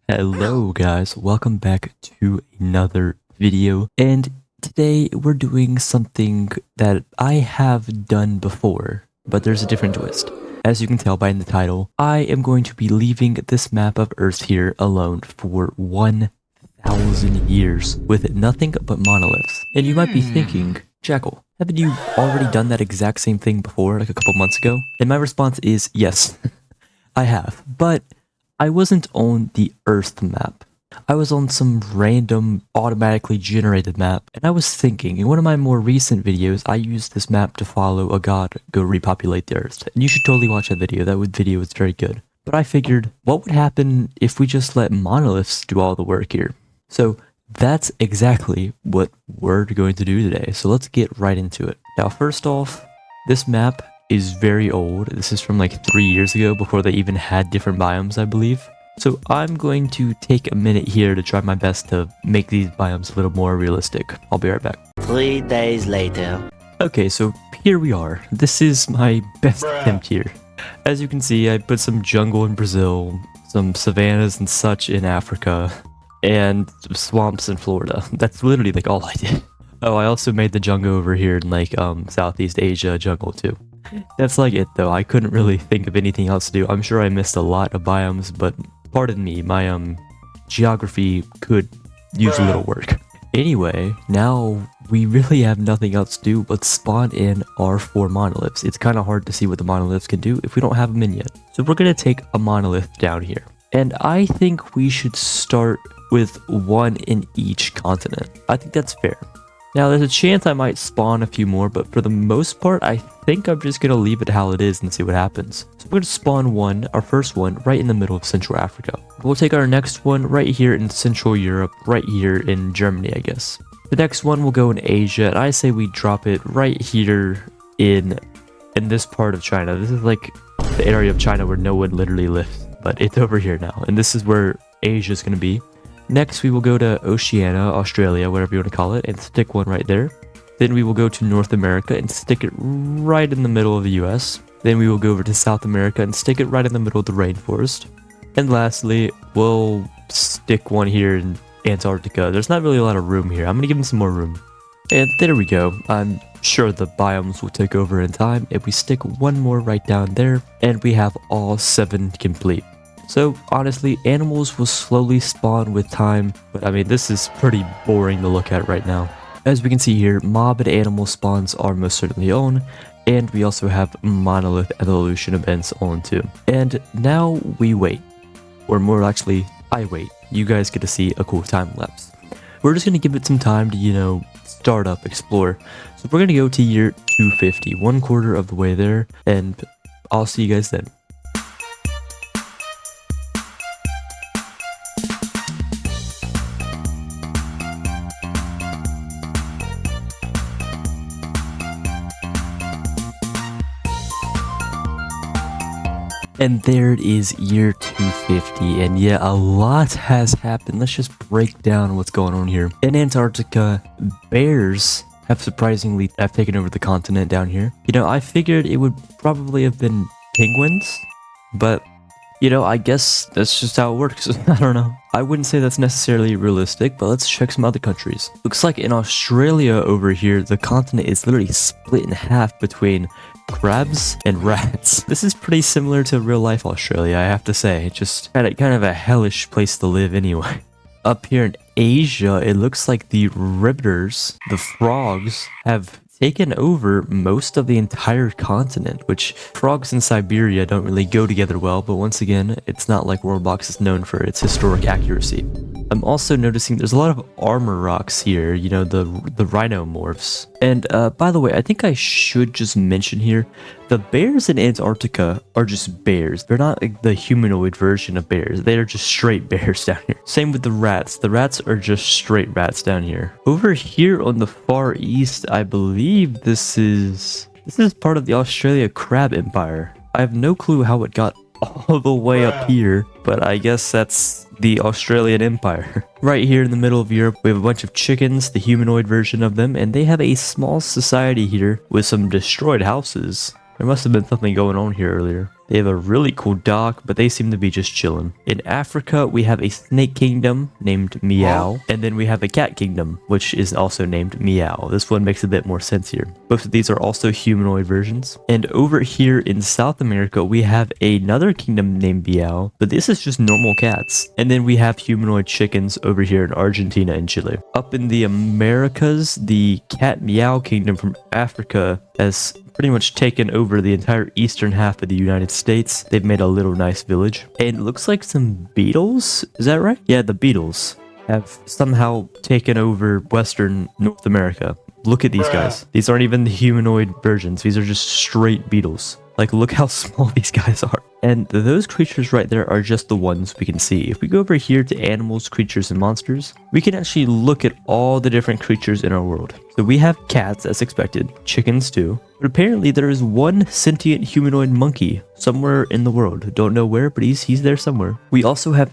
Hello guys, welcome back to another video, and today we're doing something that I have done before, but there's a different twist. As you can tell by the title, I am going to be leaving this map of Earth here alone for 1,000 years with nothing but monoliths. And you might be thinking, Jackal, haven't you already done that exact same thing before, like a couple months ago? And my response is yes, I have, but I wasn't on the Earth map. I was on some random automatically generated map, and I was thinking, in one of my more recent videos, I used this map to follow a god go repopulate the Earth. And you should totally watch that video, video was very good. But I figured, what would happen if we just let monoliths do all the work here? So that's exactly what we're going to do today, so let's get right into it. Now first off, this map is very old. This is from like 3 years ago, before they even had different biomes, I believe. So I'm going to take a minute here to try my best to make these biomes a little more realistic. I'll be right back. 3 days later. Okay, so here we are. This is my best attempt here. As you can see, I put some jungle in Brazil, some savannas and such in Africa, and swamps in Florida. That's literally like all I did. Oh, I also made the jungle over here in like Southeast Asia jungle too. That's like it though. I couldn't really think of anything else to do. I'm sure I missed a lot of biomes, but pardon me, my geography could use a little work. Anyway, now we really have nothing else to do but spawn in our 4 monoliths. It's kind of hard to see what the monoliths can do if we don't have them in yet. So we're going to take a monolith down here. And I think we should start with 1 in each continent. I think that's fair. Now, there's a chance I might spawn a few more, but for the most part, I think I'm just going to leave it how it is and see what happens. So we're going to spawn one, our first one, right in the middle of Central Africa. We'll take our next one right here in Central Europe, right here in Germany, I guess. The next one will go in Asia, and I say we drop it right here in this part of China. This is like the area of China where no one literally lives, but it's over here now, and this is where Asia is going to be. Next, we will go to Oceania, Australia, whatever you want to call it, and stick one right there. Then we will go to North America and stick it right in the middle of the US. Then we will go over to South America and stick it right in the middle of the rainforest. And lastly, we'll stick one here in Antarctica. There's not really a lot of room here. I'm going to give them some more room. And there we go. I'm sure the biomes will take over in time if we stick one more right down there, and we have all 7 complete. So honestly, animals will slowly spawn with time, but I mean, this is pretty boring to look at right now. As we can see here, mob and animal spawns are most certainly on, and we also have monolith evolution events on too. And now we wait, or more actually, I wait. You guys get to see a cool time lapse. We're just going to give it some time to, you know, start up, explore. So we're going to go to year 250, 1/4 of the way there, and I'll see you guys then. And there it is, year 250, and yeah, a lot has happened. Let's just break down what's going on here. In Antarctica, bears have surprisingly taken over the continent down here. You know, I figured it would probably have been penguins, but, you know, I guess that's just how it works. I don't know. I wouldn't say that's necessarily realistic, but let's check some other countries. Looks like in Australia over here, the continent is literally split in half between crabs and rats. This is pretty similar to real life Australia, I have to say. It's just kind of a hellish place to live anyway. Up here in Asia, it looks like the riveters, the frogs, have taken over most of the entire continent, which frogs in Siberia don't really go together well, but once again, it's not like WorldBox is known for its historic accuracy. I'm also noticing there's a lot of armor rocks here, you know, the rhinomorphs. And by the way, I think I should just mention here, the bears in Antarctica are just bears. They're not like the humanoid version of bears. They are just straight bears down here. Same with the rats. The rats are just straight rats down here. Over here on the far east, I believe this is part of the Australia crab empire. I have no clue how it got all the way up here, but I guess that's the Australian Empire. Right here in the middle of Europe, we have a bunch of chickens, the humanoid version of them, and they have a small society here with some destroyed houses. There must have been something going on here earlier. They have a really cool dock, but they seem to be just chilling. In Africa, we have a snake kingdom named Meow, and then we have a cat kingdom, which is also named Meow. This one makes a bit more sense here. Both of these are also humanoid versions. And over here in South America, we have another kingdom named Meow, but this is just normal cats. And then we have humanoid chickens over here in Argentina and Chile. Up in the Americas, the cat Meow kingdom from Africa has pretty much taken over the entire eastern half of the United States. They've made a little nice village. And it looks like some beetles, is that right? Yeah, the beetles have somehow taken over Western North America. Look at these guys. These aren't even the humanoid versions. These are just straight beetles. Like, look how small these guys are. And those creatures right there are just the ones we can see. If we go over here to animals, creatures, and monsters, we can actually look at all the different creatures in our world. So we have cats, as expected, chickens too. But apparently there is one sentient humanoid monkey somewhere in the world. Don't know where, but he's there somewhere. We also have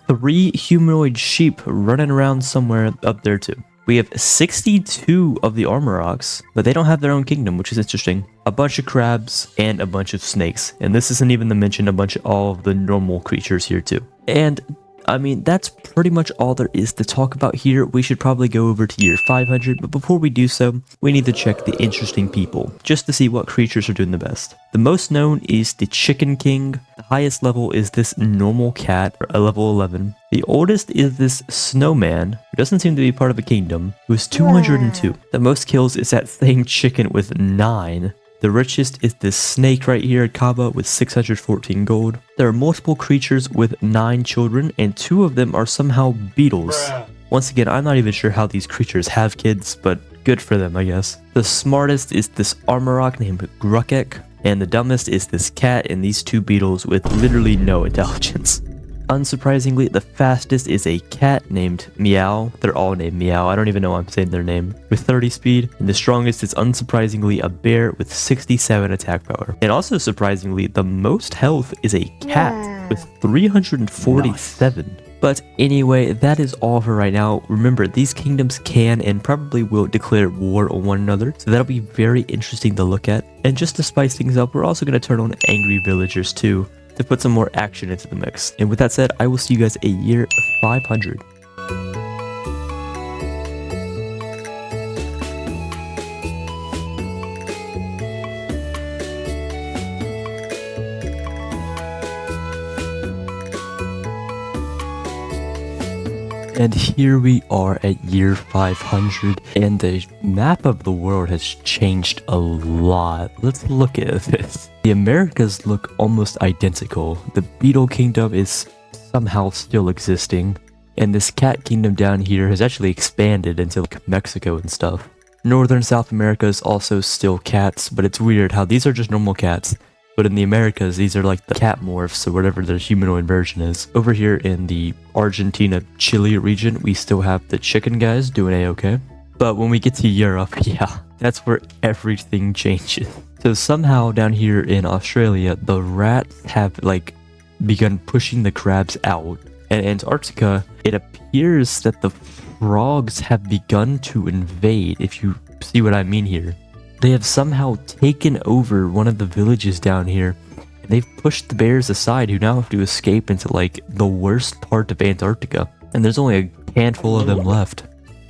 3 humanoid sheep running around somewhere up there too. We have 62 of the armor rocks, but they don't have their own kingdom, which is interesting. A bunch of crabs and a bunch of snakes. And this isn't even to mention a bunch of all of the normal creatures here too. And I mean, that's pretty much all there is to talk about here. We should probably go over to year 500, but before we do so, we need to check the interesting people, just to see what creatures are doing the best. The most known is the Chicken King. The highest level is this normal cat, a level 11. The oldest is this snowman, who doesn't seem to be part of a kingdom, who is 202. The most kills is that same chicken with 9. The richest is this snake right here at Kaba with 614 gold. There are multiple creatures with 9 children, and 2 of them are somehow beetles. Once again, I'm not even sure how these creatures have kids, but good for them, I guess. The smartest is this armor rock named Grukek, and the dumbest is this cat and these 2 beetles with literally no intelligence. Unsurprisingly, the fastest is a cat named Meow. They're all named Meow. I don't even know why I'm saying their name. With 30 speed. And the strongest is unsurprisingly a bear with 67 attack power. And also surprisingly, the most health is a cat with 347. Nice. But anyway, that is all for right now. Remember, these kingdoms can and probably will declare war on one another. So that'll be very interesting to look at. And just to spice things up, we're also going to turn on angry villagers too, to put some more action into the mix. And with that said, I will see you guys at year 500. And here we are at year 500, and the map of the world has changed a lot. Let's look at this. The Americas look almost identical. The Beetle Kingdom is somehow still existing, and this Cat Kingdom down here has actually expanded into like Mexico and stuff. Northern South America is also still cats, but it's weird how these are just normal cats. But in the Americas, these are like the cat morphs, or whatever their humanoid version is. Over here in the Argentina, Chile region, we still have the chicken guys doing a-okay. But when we get to Europe, yeah, that's where everything changes. So somehow down here in Australia, the rats have like begun pushing the crabs out. And in Antarctica, it appears that the frogs have begun to invade, if you see what I mean here. They have somehow taken over one of the villages down here, and they've pushed the bears aside, who now have to escape into like the worst part of Antarctica. And there's only a handful of them left.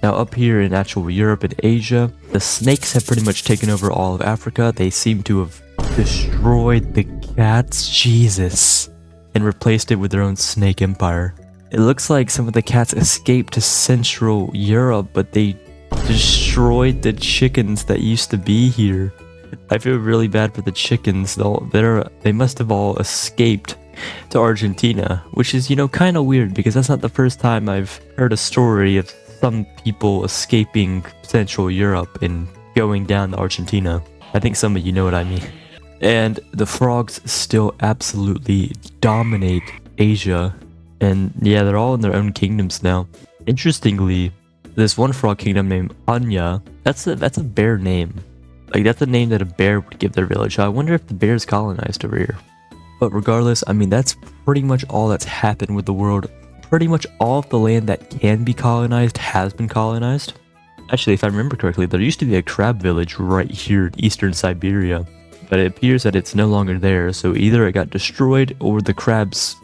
Now up here in actual Europe and Asia, the snakes have pretty much taken over all of Africa. They seem to have destroyed the cats, Jesus, and replaced it with their own snake empire. It looks like some of the cats escaped to Central Europe, but they destroyed the chickens that used to be here. I feel really bad for the chickens though. They must have all escaped to Argentina, which is, you know, kind of weird because that's not the first time I've heard a story of some people escaping Central Europe and going down to Argentina. I think some of you know what I mean. And the frogs still absolutely dominate Asia, and yeah, they're all in their own kingdoms now. Interestingly, this one frog kingdom named Anya, that's a bear name. Like, that's a name that a bear would give their village. So I wonder if the bears colonized over here. But regardless, I mean, that's pretty much all that's happened with the world. Pretty much all of the land that can be colonized has been colonized. Actually, if I remember correctly, there used to be a crab village right here in eastern Siberia. but it appears that it's no longer there, so either it got destroyed or the crabs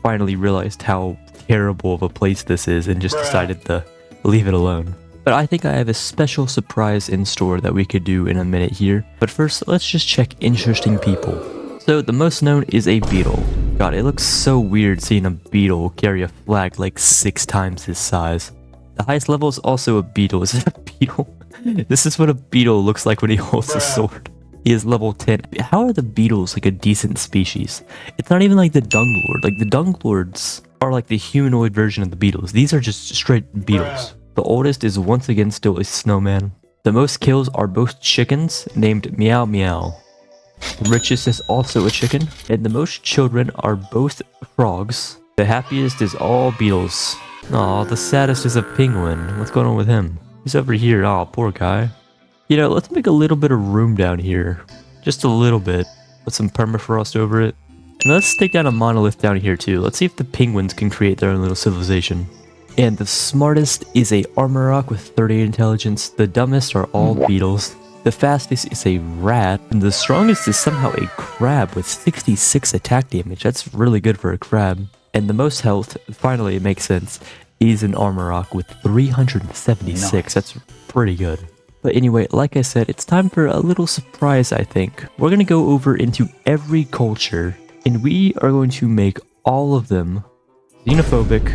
finally realized how terrible of a place this is and just decided to leave it alone. But I think I have a special surprise in store that we could do in a minute here. But first, let's just check interesting people. So the most known is a beetle. God, it looks so weird seeing a beetle carry a flag like 6 times his size. The highest level is also a beetle. Is it a beetle? This is what a beetle looks like when he holds a sword. He is level 10. How are the beetles like a decent species? It's not even like the dung lord. Like the dung lords are like the humanoid version of the beetles. These are just straight beetles. The oldest is once again still a snowman. The most kills are both chickens named Meow Meow. The richest is also a chicken. And the most children are both frogs. The happiest is all beetles. Aw, the saddest is a penguin. What's going on with him? He's over here. Aw, poor guy. You know, let's make a little bit of room down here. Just a little bit. Put some permafrost over it. And let's take down a monolith down here too. Let's see if the penguins can create their own little civilization. And the smartest is a armor rock with 38 intelligence. The dumbest are all beetles. The fastest is a rat. And the strongest is somehow a crab with 66 attack damage. That's really good for a crab. And the most health, finally it makes sense, is an armor rock with 376. Nice. That's pretty good. But anyway, like I said, it's time for a little surprise, I think. We're going to go over into every culture, and we are going to make all of them xenophobic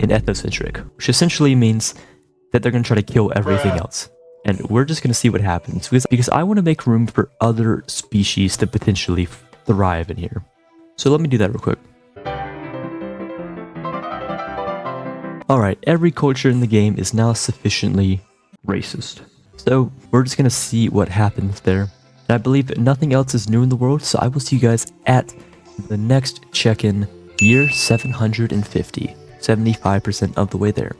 and ethnocentric, which essentially means that they're going to try to kill everything else. And we're just going to see what happens, because I want to make room for other species to potentially thrive in here. So let me do that real quick. Alright, every culture in the game is now sufficiently racist. So we're just going to see what happens there. And I believe nothing else is new in the world, so I will see you guys at the next check-in, year 750. 75% of the way there.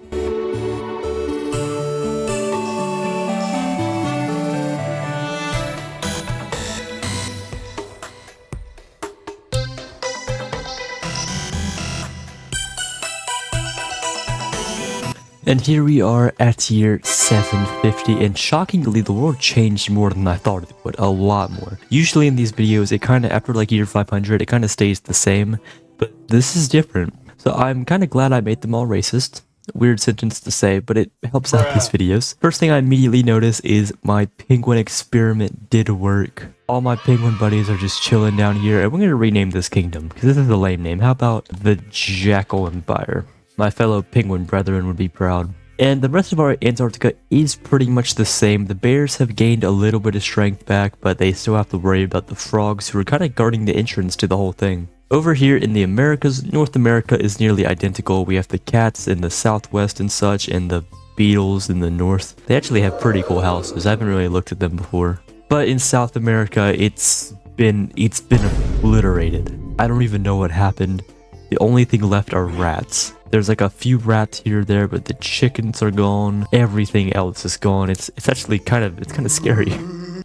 And here we are at year 750, and shockingly the world changed more than I thought it would, a lot more. Usually in these videos it kinda, after like year 500, it kinda stays the same, but this is different. So I'm kinda glad I made them all racist. Weird sentence to say, but it helps out these videos. First thing I immediately notice is my penguin experiment did work. All my penguin buddies are just chilling down here, and we're gonna rename this kingdom, because this is a lame name. How about the Jackal Empire? My fellow penguin brethren would be proud. And the rest of our Antarctica is pretty much the same. The bears have gained a little bit of strength back, but they still have to worry about the frogs who are kind of guarding the entrance to the whole thing. Over here in the Americas, North America is nearly identical. We have the cats in the southwest and such, and the beetles in the north. They actually have pretty cool houses. I haven't really looked at them before. But in South America, it's been obliterated. I don't even know what happened. The only thing left are rats. There's like a few rats here or there, but the chickens are gone. Everything else is gone. It's actually kind of scary.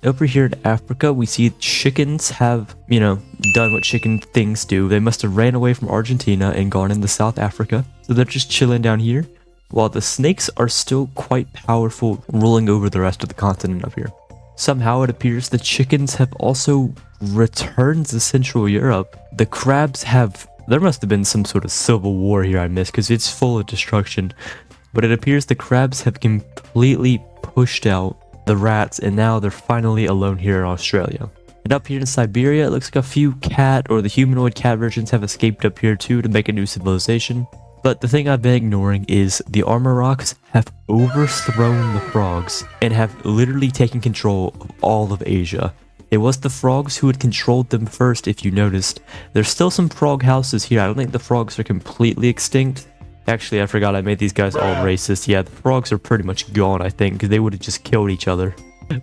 Over here in Africa, we see chickens have, you know, done what chicken things do. They must have ran away from Argentina and gone into South Africa. So they're just chilling down here, while the snakes are still quite powerful, ruling over the rest of the continent up here. Somehow it appears the chickens have also returned to Central Europe. The crabs have... There must have been some sort of civil war here I missed, because it's full of destruction. But it appears the crabs have completely pushed out the rats, and now they're finally alone here in Australia. And up here in Siberia, it looks like a few cat or the humanoid cat versions have escaped up here too to make a new civilization. But the thing I've been ignoring is the armor rocks have overthrown the frogs and have literally taken control of all of Asia. It was the frogs who had controlled them first, if you noticed. There's still some frog houses here. I don't think the frogs are completely extinct. Actually, I forgot I made these guys all racist. Yeah, the frogs are pretty much gone, I think, because they would have just killed each other.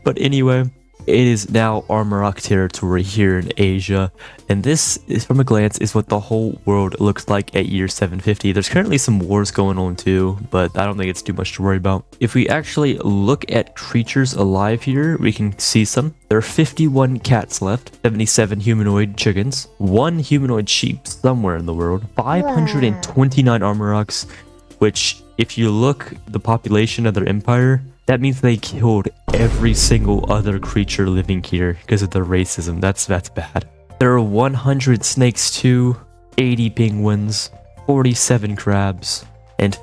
But anyway, it is now armor rock territory here in Asia. And this, is, from a glance, is what the whole world looks like at year 750. There's currently some wars going on too, but I don't think it's too much to worry about. If we actually look at creatures alive here, we can see some. There are 51 cats left, 77 humanoid chickens, 1 humanoid sheep somewhere in the world, 529 armor rocks, which, if you look the population of their empire, That means they killed every single other creature living here because of their racism. That's bad. There are 100 snakes too, 80 penguins, 47 crabs, and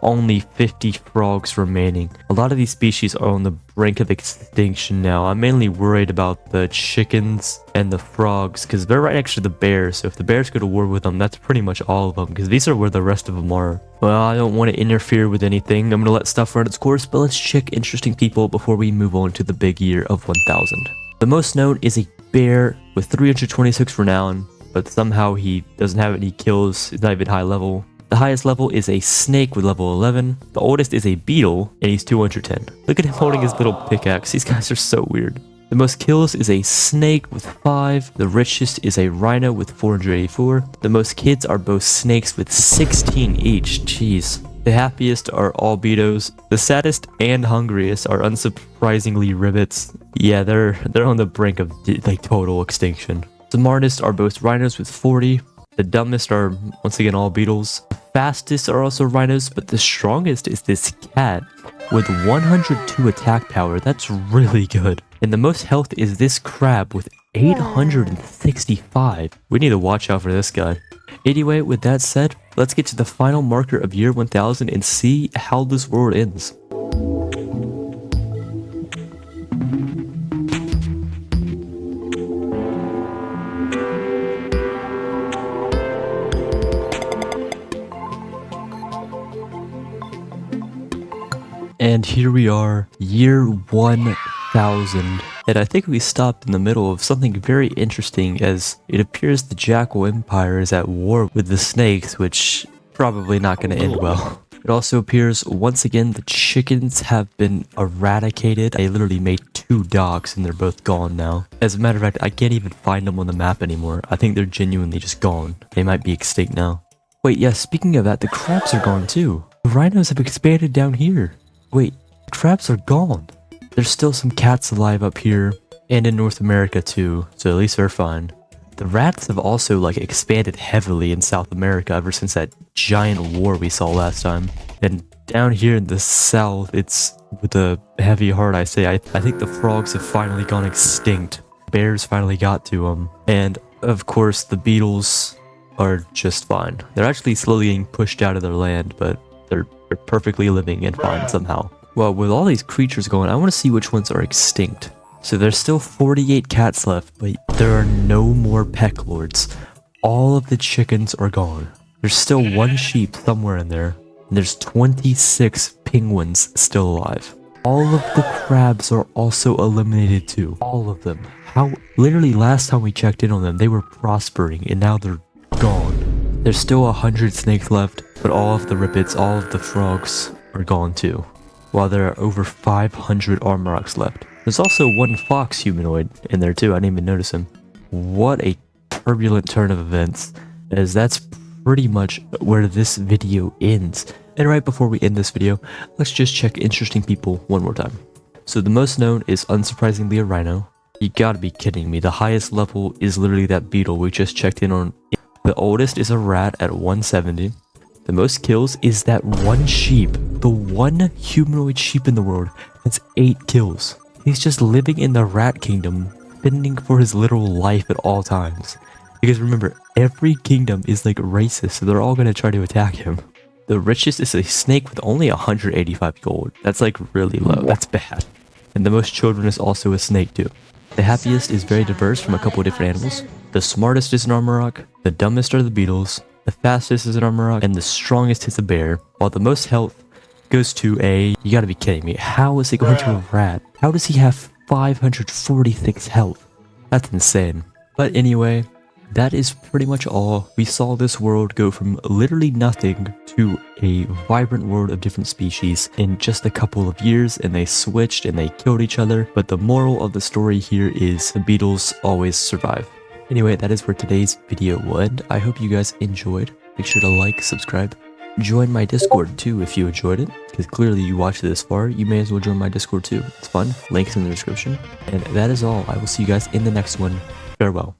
only 50 frogs remaining. A lot of these species are on the brink of extinction now. I'm mainly worried about the chickens and the frogs because they're right next to the bears. So if the bears go to war with them, that's pretty much all of them because these are where the rest of them are. Well, I don't want to interfere with anything. I'm going to let stuff run its course, but let's check interesting people before we move on to the big year of 1000. The most known is a bear with 326 renown, but somehow he doesn't have any kills. He's not even high level. The highest level is a snake with level 11. The oldest is a beetle, and he's 210. Look at him holding his little pickaxe. These guys are so weird. The most kills is a snake with 5. The richest is a rhino with 484. The most kids are both snakes with 16 each. Jeez. The happiest are all beetles. The saddest and hungriest are unsurprisingly ribbits. Yeah, they're on the brink of like total extinction. The smartest are both rhinos with 40. The dumbest are, once again, all beetles. The fastest are also rhinos, but the strongest is this cat with 102 attack power. That's really good. And the most health is this crab with 865. We need to watch out for this guy. Anyway, with that said, let's get to the final marker of year 1000 and see how this world ends. And here we are, year 1000. And I think we stopped in the middle of something very interesting, as it appears the Jackal Empire is at war with the snakes, which probably not going to end well. It also appears once again the chickens have been eradicated. I literally made 2 docks and they're both gone now. As a matter of fact, I can't even find them on the map anymore. I think they're genuinely just gone. They might be extinct now. Wait, yeah, speaking of that, the crabs are gone too. The rhinos have expanded down here. Wait, crabs are gone. There's still some cats alive up here and in North America too, so at least they're fine. The rats have also like expanded heavily in South America ever since that giant war we saw last time. And down here in the south, it's with a heavy heart I say, I think the frogs have finally gone extinct. Bears finally got to them. And of course the beetles are just fine. They're actually slowly getting pushed out of their land, but they're perfectly living and fine somehow. Well, with all these creatures going, I want to see which ones are extinct. So there's still 48 cats left, but there are no more peck lords. All of the chickens are gone. There's still 1 sheep somewhere in there. And there's 26 penguins still alive. All of the crabs are also eliminated too. All of them. How? Literally last time we checked in on them, they were prospering and now they're gone. There's still 100 snakes left, but all of the ribbits, all of the frogs are gone too. While there are over 500 armoroks left. There's also 1 fox humanoid in there too, I didn't even notice him. What a turbulent turn of events, as that's pretty much where this video ends. And right before we end this video, let's just check interesting people one more time. So the most known is unsurprisingly a rhino. You gotta be kidding me, the highest level is literally that beetle we just checked in on. The oldest is a rat at 170. The most kills is that 1 sheep. The 1 humanoid sheep in the world has 8 kills. He's just living in the rat kingdom, fending for his literal life at all times. Because remember, every kingdom is like racist, so they're all going to try to attack him. The richest is a snake with only 185 gold. That's like really low. That's bad. And the most children is also a snake too. The happiest is very diverse from a couple of different animals. The smartest is an armorok. The dumbest are the beetles. The fastest is an armorok, and the strongest is a bear, while the most health goes to a... You gotta be kidding me. How is it going to a rat? How does he have 546 health? That's insane. But anyway, that is pretty much all. We saw this world go from literally nothing to a vibrant world of different species in just a couple of years, and they switched and they killed each other. But the moral of the story here is the beetles always survive. Anyway, that is where today's video will end. I hope you guys enjoyed. Make sure to like, subscribe, join my Discord too if you enjoyed it, because clearly you watched it this far. You may as well join my Discord too. It's fun. Links in the description. And that is all. I will see you guys in the next one. Farewell.